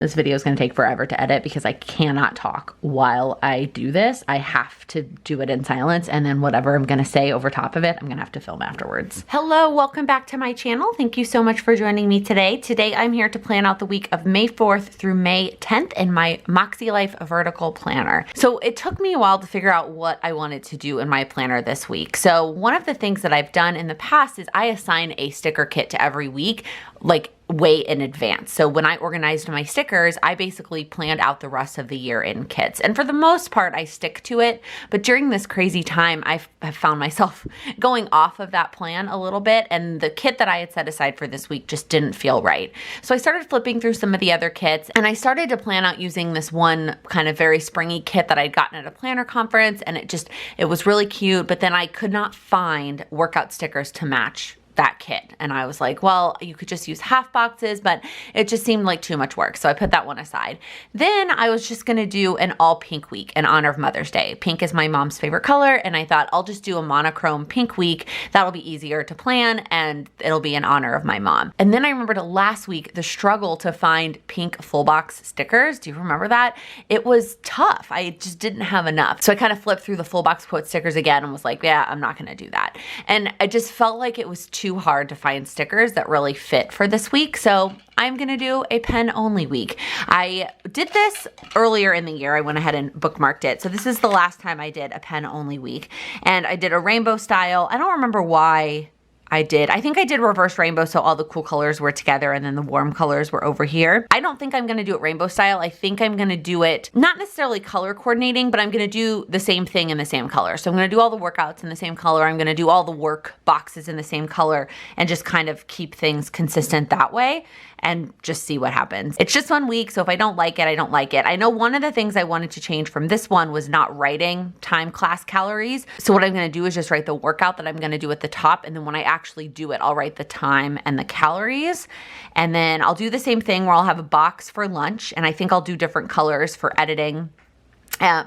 This video is going to take forever to edit because I cannot talk while I do this. I have to do it in silence, and then whatever I'm going to say over top of it, I'm going to have to film afterwards. Hello, welcome back to my channel. Thank you so much for joining me today. Today I'm here to plan out the week of May 4th through May 10th in my Makse Life vertical planner. So it took me a while to figure out what I wanted to do in my planner this week. So one of the things that I've done in the past is I assign a sticker kit to every week, like way in advance. So when I organized my stickers, I basically planned out the rest of the year in kits. And for the most part, I stick to it. But during this crazy time, I have found myself going off of that plan a little bit. And the kit that I had set aside for this week just didn't feel right. So I started flipping through some of the other kits, and I started to plan out using this one kind of very springy kit that I'd gotten at a planner conference. And it was really cute, but then I could not find workout stickers to match that kit. And I was like, well, you could just use half boxes, but it just seemed like too much work. So I put that one aside. Then I was just going to do an all pink week in honor of Mother's Day. Pink is my mom's favorite color. And I thought I'll just do a monochrome pink week. That'll be easier to plan and it'll be in honor of my mom. And then I remembered last week, the struggle to find pink full box stickers. Do you remember that? It was tough. I just didn't have enough. So I kind of flipped through the full box quote stickers again and was like, yeah, I'm not going to do that. And I just felt like it was too hard to find stickers that really fit for this week. So I'm going to do a pen only week. I did this earlier in the year. I went ahead and bookmarked it. So this is the last time I did a pen only week, and I did a rainbow style. I don't remember why I think I did reverse rainbow, so all the cool colors were together and then the warm colors were over here. I don't think I'm gonna do it rainbow style. I think I'm gonna do it, not necessarily color coordinating, but I'm gonna do the same thing in the same color. So I'm gonna do all the workouts in the same color. I'm gonna do all the work boxes in the same color and just kind of keep things consistent that way and just see what happens. It's just 1 week, so if I don't like it, I don't like it. I know one of the things I wanted to change from this one was not writing time class calories. So what I'm gonna do is just write the workout that I'm gonna do at the top, and then when I actually do it, I'll write the time and the calories. And then I'll do the same thing where I'll have a box for lunch, and I think I'll do different colors for editing.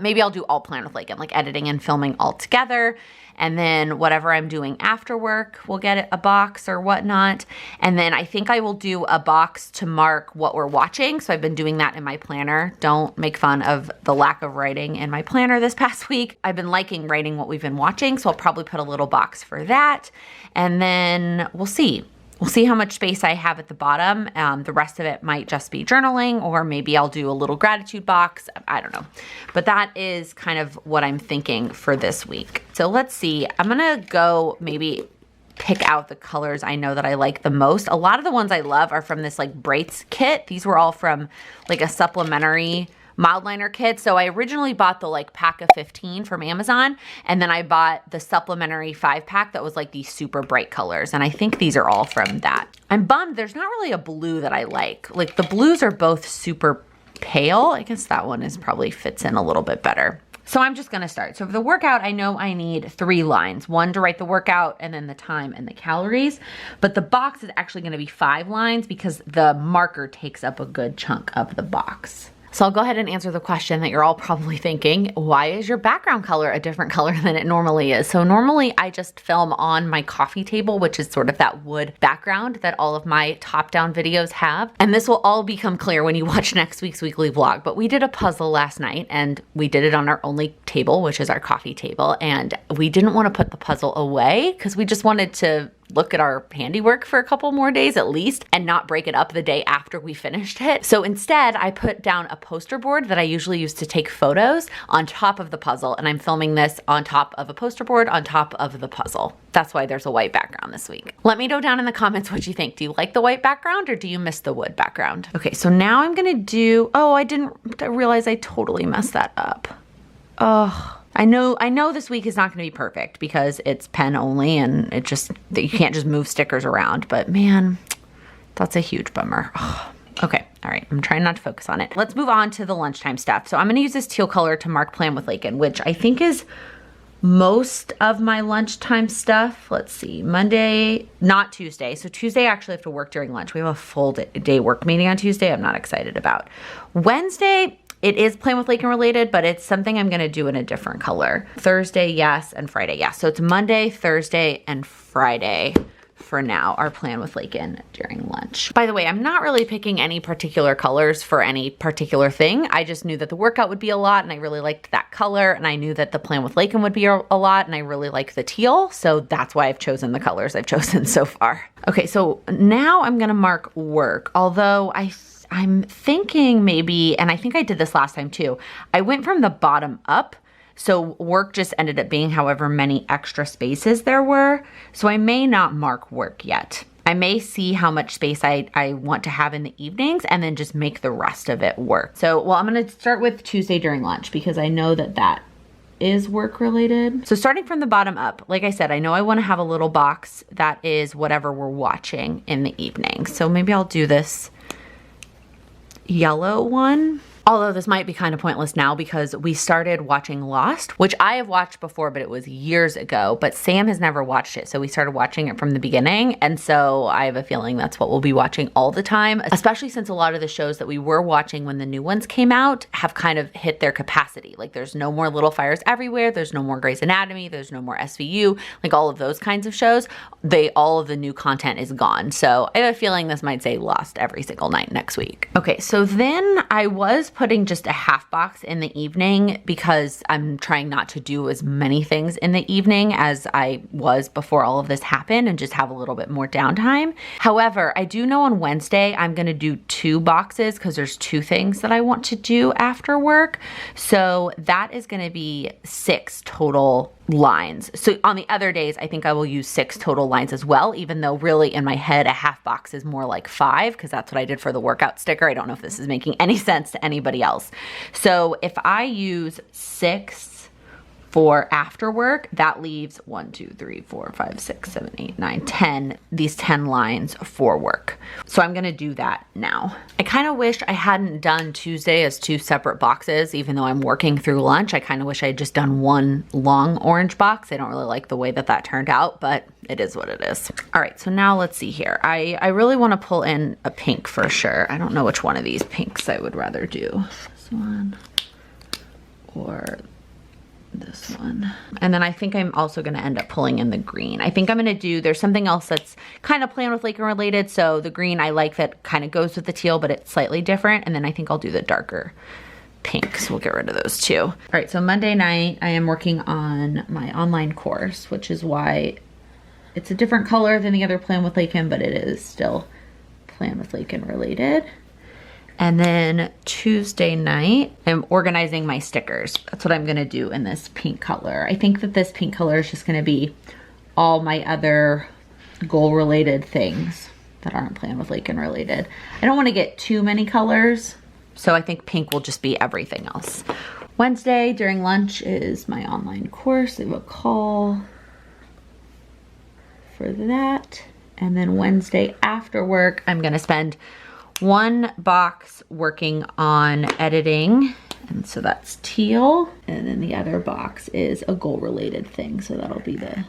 Maybe I'll do all plan with Lakin, like editing and filming all together. And then whatever I'm doing after work, we'll get a box or whatnot. And then I think I will do a box to mark what we're watching. So I've been doing that in my planner. Don't make fun of the lack of writing in my planner this past week. I've been liking writing what we've been watching. So I'll probably put a little box for that. And then we'll see. We'll see how much space I have at the bottom. The rest of it might just be journaling, or maybe I'll do a little gratitude box. I don't know. But that is kind of what I'm thinking for this week. So let's see. I'm going to go maybe pick out the colors I know that I like the most. A lot of the ones I love are from this like Brights kit. These were all from like a supplementary Mildliner kit. So I originally bought the like pack of 15 from Amazon, and then I bought the supplementary 5-pack that was like these super bright colors, and I think these are all from that. I'm bummed there's not really a blue that I like. Like the blues are both super pale. I guess that one is probably fits in a little bit better. So I'm just gonna start. So for the workout, I know I need 3 lines. 1 to write the workout, and then the time and the calories. But the box is actually gonna be 5 lines because the marker takes up a good chunk of the box. So I'll go ahead and answer the question that you're all probably thinking, why is your background color a different color than it normally is? So normally I just film on my coffee table, which is sort of that wood background that all of my top-down videos have. And this will all become clear when you watch next week's weekly vlog. But we did a puzzle last night, and we did it on our only table, which is our coffee table. And we didn't want to put the puzzle away because we just wanted to look at our handiwork for a couple more days at least and not break it up the day after we finished it. So instead, I put down a poster board that I usually use to take photos on top of the puzzle, and I'm filming this on top of a poster board on top of the puzzle. That's why there's a white background this week. Let me know down in the comments what you think. Do you like the white background or do you miss the wood background? Okay, so now I'm gonna do, oh, I didn't realize I totally messed that up. Oh. I know this week is not going to be perfect because it's pen only and it just, you can't just move stickers around, but man, that's a huge bummer. Oh, okay. All right. I'm trying not to focus on it. Let's move on to the lunchtime stuff. So I'm going to use this teal color to mark plan with Lakin, which I think is most of my lunchtime stuff. Let's see, Monday, not Tuesday. So Tuesday I actually have to work during lunch. We have a full day work meeting on Tuesday. I'm not excited about. Wednesday, it is Plan with Lakin related, but it's something I'm gonna do in a different color. Thursday, yes, and Friday, yes. So it's Monday, Thursday, and Friday for now, our plan with Lakin during lunch. By the way, I'm not really picking any particular colors for any particular thing. I just knew that the workout would be a lot and I really liked that color, and I knew that the plan with Lakin would be a lot and I really like the teal. So that's why I've chosen the colors I've chosen so far. Okay, so now I'm gonna mark work, although I'm thinking maybe, and I think I did this last time too, I went from the bottom up. So work just ended up being however many extra spaces there were. So I may not mark work yet. I may see how much space I want to have in the evenings and then just make the rest of it work. So, well, I'm gonna start with Tuesday during lunch because I know that that is work related. So starting from the bottom up, like I said, I know I wanna have a little box that is whatever we're watching in the evening. So maybe I'll do this yellow one. Although this might be kind of pointless now because we started watching Lost, which I have watched before, but it was years ago, but Sam has never watched it. So we started watching it from the beginning. And so I have a feeling that's what we'll be watching all the time, especially since a lot of the shows that we were watching when the new ones came out have kind of hit their capacity. Like there's no more Little Fires Everywhere. There's no more Grey's Anatomy. There's no more SVU, like all of those kinds of shows. All of the new content is gone. So I have a feeling this might say Lost every single night next week. Okay, so then I was putting just a half box in the evening because I'm trying not to do as many things in the evening as I was before all of this happened and just have a little bit more downtime. However, I do know on Wednesday I'm gonna do 2 boxes because there's 2 things that I want to do after work. So that is gonna be 6 total lines. So on the other days, I think I will use 6 total lines as well, even though really in my head, a half box is more like 5 because that's what I did for the workout sticker. I don't know if this is making any sense to anybody else. So if I use 6 for after work, that leaves 1, 2, 3, 4, 5, 6, 7, 8, 9, 10, these 10 lines for work. So I'm gonna do that now. I kind of wish I hadn't done Tuesday as 2 separate boxes, even though I'm working through lunch. I kind of wish I had just done one long orange box. I don't really like the way that that turned out, but it is what it is. All right, so now let's see here. I really wanna pull in a pink for sure. I don't know which one of these pinks I would rather do. This one or this one. And then I think I'm also gonna end up pulling in the green. I think I'm gonna do, there's something else that's kind of Plan with Lakin related. So the green I like that kind of goes with the teal, but it's slightly different. And then I think I'll do the darker pink. So we'll get rid of those 2. All right, so Monday night I am working on my online course, which is why it's a different color than the other Plan with Lakin, but it is still Plan with Lakin related. And then Tuesday night, I'm organizing my stickers. That's what I'm gonna do in this pink color. I think that this pink color is just gonna be all my other goal-related things that aren't Plan with Lakin related. I don't wanna get too many colors, so I think pink will just be everything else. Wednesday during lunch is my online course. I have a call for that. And then Wednesday after work, I'm gonna spend 1 box working on editing, and so that's teal, and then the other box is a goal related thing, so that'll be the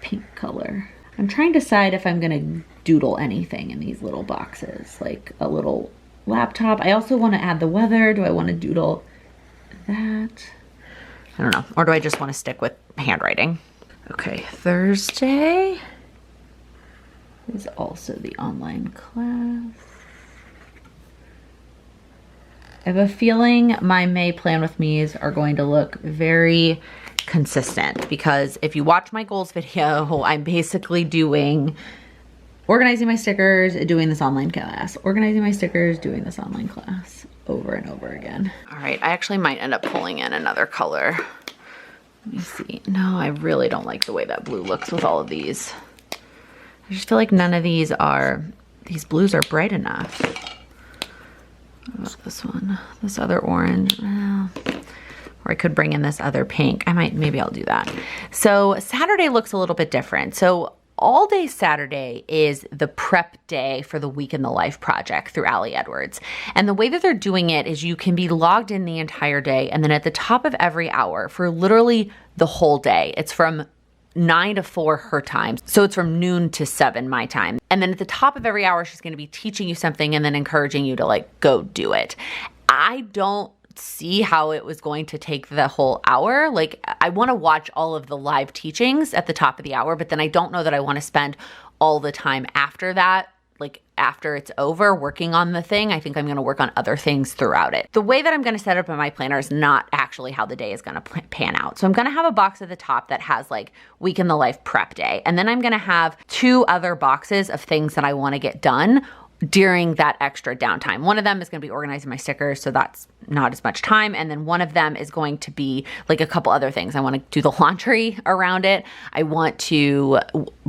pink color. I'm trying to decide if I'm gonna doodle anything in these little boxes, like a little laptop. I also want to add the weather. Do I want to doodle that? I don't know, or do I just want to stick with handwriting? Okay, Thursday is also the online class. I have a feeling my May Plan with Me's are going to look very consistent because if you watch my goals video, I'm basically doing organizing my stickers, doing this online class, organizing my stickers, doing this online class over and over again. All right, I actually might end up pulling in another color. Let me see. No, I really don't like the way that blue looks with all of these. I just feel like none of these blues are bright enough. What about this one? This other orange? Well, or I could bring in this other pink. Maybe I'll do that. So Saturday looks a little bit different. So all day Saturday is the prep day for the Week in the Life project through Allie Edwards. And the way that they're doing it is you can be logged in the entire day, and then at the top of every hour for literally the whole day, it's from 9 to 4 her time. So it's from noon to 7 my time. And then at the top of every hour, she's gonna be teaching you something and then encouraging you to like go do it. I don't see how it was going to take the whole hour. Like, I want to watch all of the live teachings at the top of the hour, but then I don't know that I want to spend all the time after that, like after it's over, working on the thing. I think I'm going to work on other things throughout it. The way that I'm going to set up in my planner is not actually how the day is going to pan out. So I'm going to have a box at the top that has like week in the life prep day. And then I'm going to have 2 other boxes of things that I want to get done during that extra downtime. One of them is going to be organizing my stickers, so that's not as much time. And then one of them is going to be like a couple other things. I want to do the laundry around it. I want to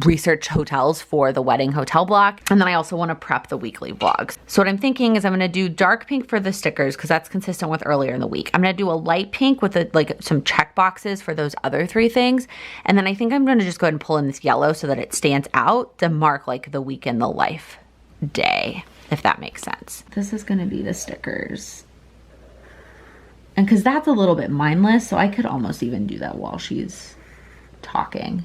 research hotels for the wedding hotel block. And then I also want to prep the weekly vlogs. So what I'm thinking is I'm going to do dark pink for the stickers because that's consistent with earlier in the week. I'm going to do a light pink with like some check boxes for those other 3 things. And then I think I'm going to just go ahead and pull in this yellow so that it stands out to mark like the week in the life day, if that makes sense. This is going to be the stickers. And because that's a little bit mindless, so I could almost even do that while she's talking.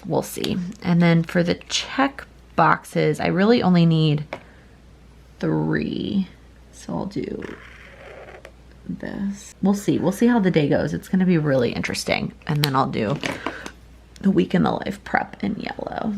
We'll see. And then for the check boxes, I really only need 3. So I'll do this. We'll see. We'll see how the day goes. It's going to be really interesting. And then I'll do the week in the life prep in yellow.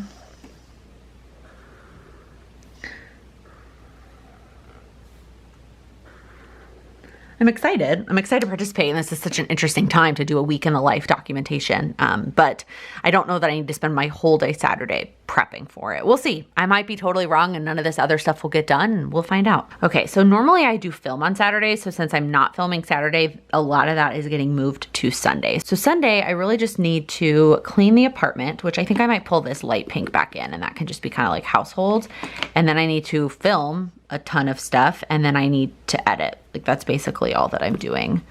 I'm excited. I'm excited to participate, and this is such an interesting time to do a week in the life documentation. But I don't know that I need to spend my whole day Saturday prepping for it. We'll see. I might be totally wrong and none of this other stuff will get done, and we'll find out. Okay, so normally I do film on Saturdays. So since I'm not filming Saturday, a lot of that is getting moved to Sunday. So Sunday, I really just need to clean the apartment, which I think I might pull this light pink back in, and that can just be kind of like household. And then I need to film a ton of stuff, and then I need to edit. Like, that's basically all that I'm doing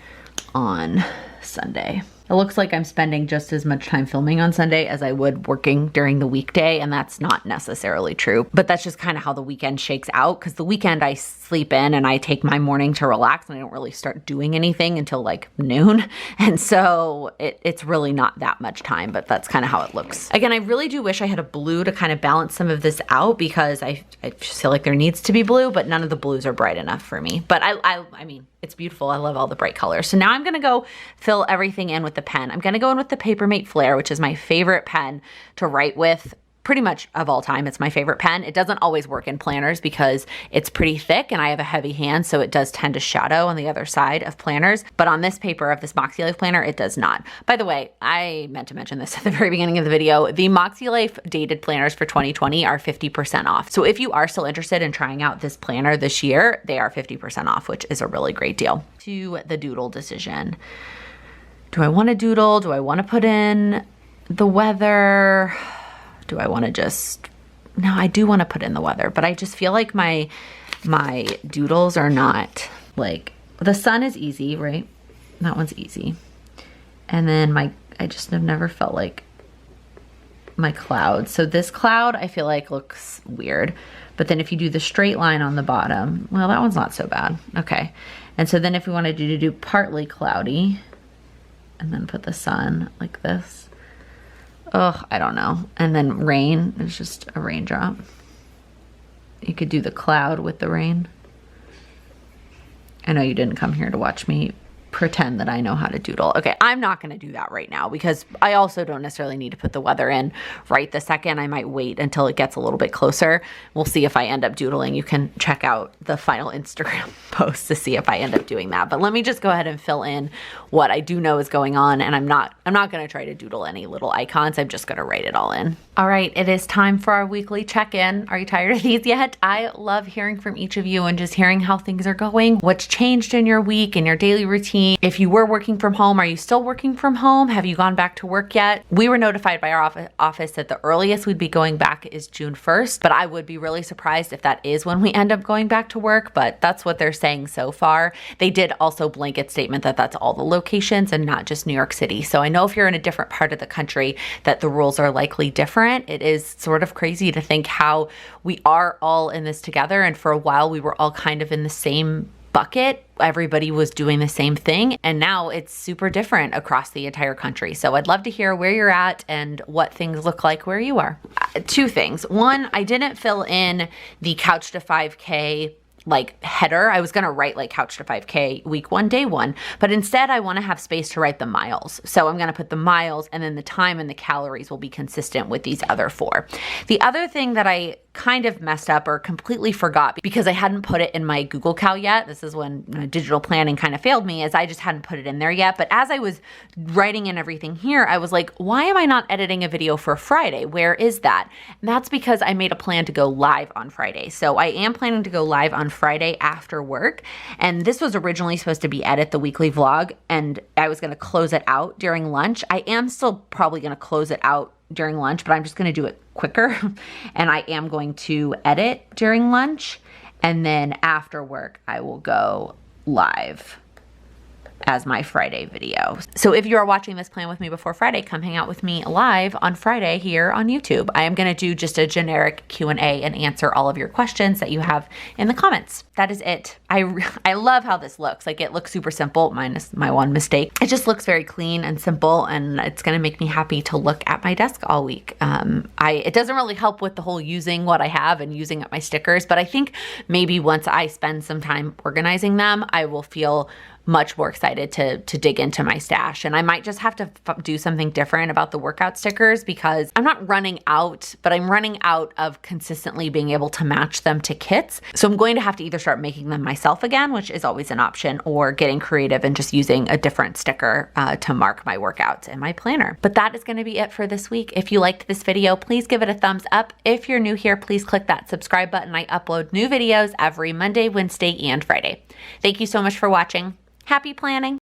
on Sunday. It looks like I'm spending just as much time filming on Sunday as I would working during the weekday, and that's not necessarily true, but that's just kind of how the weekend shakes out, because the weekend I sleep in and I take my morning to relax, and I don't really start doing anything until like noon, and so it's really not that much time, but that's kind of how it looks. Again, I really do wish I had a blue to kind of balance some of this out, because I feel like there needs to be blue, but none of the blues are bright enough for me. But I mean, it's beautiful. I love all the bright colors. So now I'm gonna go fill everything in with the pen. I'm gonna go in with the Papermate Flare, which is my favorite pen to write with pretty much of all time. It's my favorite pen. It doesn't always work in planners because it's pretty thick and I have a heavy hand, so it does tend to shadow on the other side of planners. But on this paper of this Makse Life planner, it does not. By the way, I meant to mention this at the very beginning of the video. The Makse Life dated planners for 2020 are 50% off. So if you are still interested in trying out this planner this year, they are 50% off, which is a really great deal. To the doodle decision. Do I want to doodle? Do I want to put in the weather? Do I want to just, no, I do want to put in the weather, but I just feel like my doodles are not like, the sun is easy, right? That one's easy. And then I just have never felt like my cloud. So this cloud I feel like looks weird, but then if you do the straight line on the bottom, well, that one's not so bad. Okay. And so then if we wanted to do partly cloudy and then put the sun like this, oh, I don't know. And then rain is just a raindrop. You could do the cloud with the rain. I know you didn't come here to watch me pretend that I know how to doodle. Okay, I'm not going to do that right now because I also don't necessarily need to put the weather in right this second. I might wait until it gets a little bit closer. We'll see if I end up doodling. You can check out the final Instagram post to see if I end up doing that. But let me just go ahead and fill in what I do know is going on, and I'm not going to try to doodle any little icons. I'm just going to write it all in. All right, it is time for our weekly check-in. Are you tired of these yet? I love hearing from each of you and just hearing how things are going, what's changed in your week and your daily routine. If you were working from home, are you still working from home? Have you gone back to work yet? We were notified by our office that the earliest we'd be going back is June 1st, but I would be really surprised if that is when we end up going back to work, but that's what they're saying so far. They did also blanket statement that that's all the locations and not just New York City. So I know if you're in a different part of the country that the rules are likely different. It is sort of crazy to think how we are all in this together, and for a while we were all kind of in the same bucket. Everybody was doing the same thing, and now it's super different across the entire country. So I'd love to hear where you're at and what things look like where you are. Two things. One, I didn't fill in the Couch to 5K like header. I was going to write like Couch to 5K week 1, day 1, but instead I want to have space to write the miles. So I'm going to put the miles, and then the time and the calories will be consistent with these other 4. The other thing that I kind of messed up or completely forgot because I hadn't put it in my Google Cal yet. This is when digital planning kind of failed me, as I just hadn't put it in there yet. But as I was writing in everything here, I was like, why am I not editing a video for Friday? Where is that? And that's because I made a plan to go live on Friday. So I am planning to go live on Friday after work. And this was originally supposed to be edit the weekly vlog, and I was going to close it out during lunch. I am still probably going to close it out during lunch, but I'm just going to do it quicker. And I am going to edit during lunch, and then after work I will go live as my Friday video. So if you are watching this plan with me before Friday, come hang out with me live on Friday here on YouTube. I am going to do just a generic Q&A and answer all of your questions that you have in the comments. That is it. I love how this looks. Like, it looks super simple, minus my one mistake. It just looks very clean and simple, and it's going to make me happy to look at my desk all week. It doesn't really help with the whole using what I have and using up my stickers, but I think maybe once I spend some time organizing them, I will feel much more excited to dig into my stash. And I might just have to do something different about the workout stickers, because I'm not running out, but I'm running out of consistently being able to match them to kits. So I'm going to have to either start making them myself again, which is always an option, or getting creative and just using a different sticker to mark my workouts in my planner. But that is going to be it for this week. If you liked this video, please give it a thumbs up. If you're new here, please click that subscribe button. I upload new videos every Monday, Wednesday, and Friday. Thank you so much for watching. Happy planning!